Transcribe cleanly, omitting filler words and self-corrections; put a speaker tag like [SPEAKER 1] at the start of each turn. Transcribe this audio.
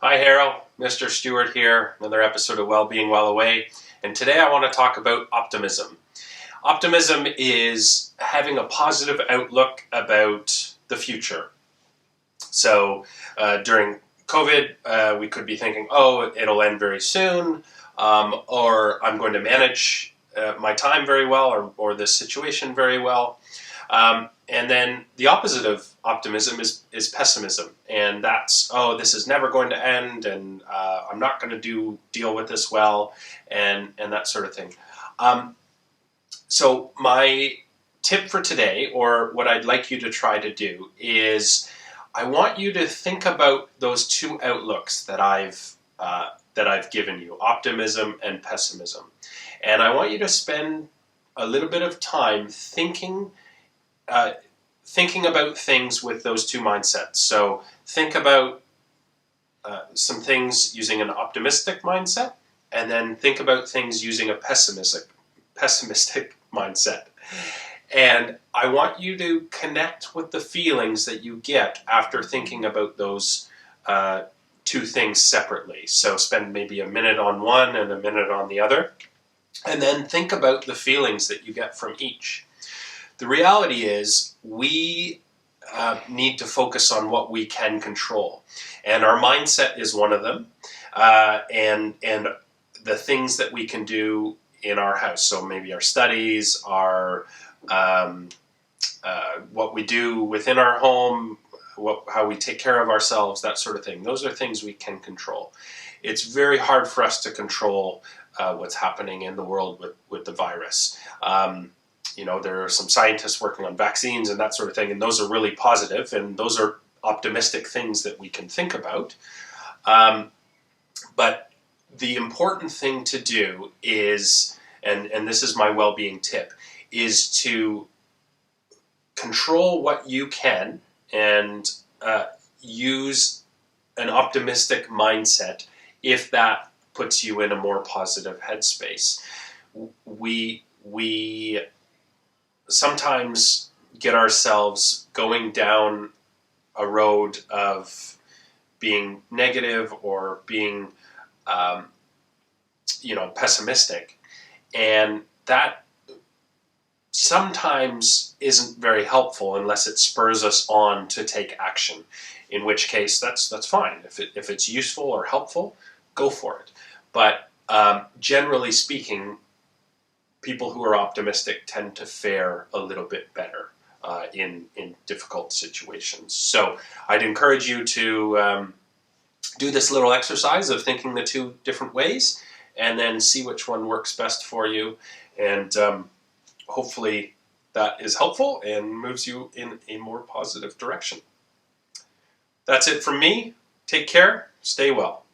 [SPEAKER 1] Hi Harold, Mr. Stewart here, another episode of Well-Being While Away, and today I want to talk about optimism. Optimism is having a positive outlook about the future. So during COVID, we could be thinking, oh, it'll end very soon, or I'm going to manage my time very well, or this situation very well. And then the opposite of optimism is pessimism, and that's, oh, this is never going to end, and I'm not going to deal with this well, and that sort of thing. So my tip for today, or what I'd like you to try to do, is I want you to think about those two outlooks that I've given you, optimism and pessimism, and I want you to spend a little bit of time thinking about things with those two mindsets. So think about some things using an optimistic mindset, and then think about things using a pessimistic mindset. And I want you to connect with the feelings that you get after thinking about those two things separately. So spend maybe a minute on one and a minute on the other, and then think about the feelings that you get from each. The reality is we need to focus on what we can control, and our mindset is one of them, and the things that we can do in our house. So maybe our studies, our what we do within our home, how we take care of ourselves, that sort of thing. Those are things we can control. It's very hard for us to control what's happening in the world with the virus. There are some scientists working on vaccines and that sort of thing, and those are really positive, and those are optimistic things that we can think about. But the important thing to do is, and this is my well-being tip, is to control what you can and use an optimistic mindset if that puts you in a more positive headspace. We sometimes get ourselves going down a road of being negative or being pessimistic, and that sometimes isn't very helpful unless it spurs us on to take action, in which case that's fine. If it's useful or helpful, go for it. But generally speaking, people who are optimistic tend to fare a little bit better in difficult situations. So I'd encourage you to do this little exercise of thinking the two different ways, and then see which one works best for you. And hopefully that is helpful and moves you in a more positive direction. That's it from me. Take care. Stay well.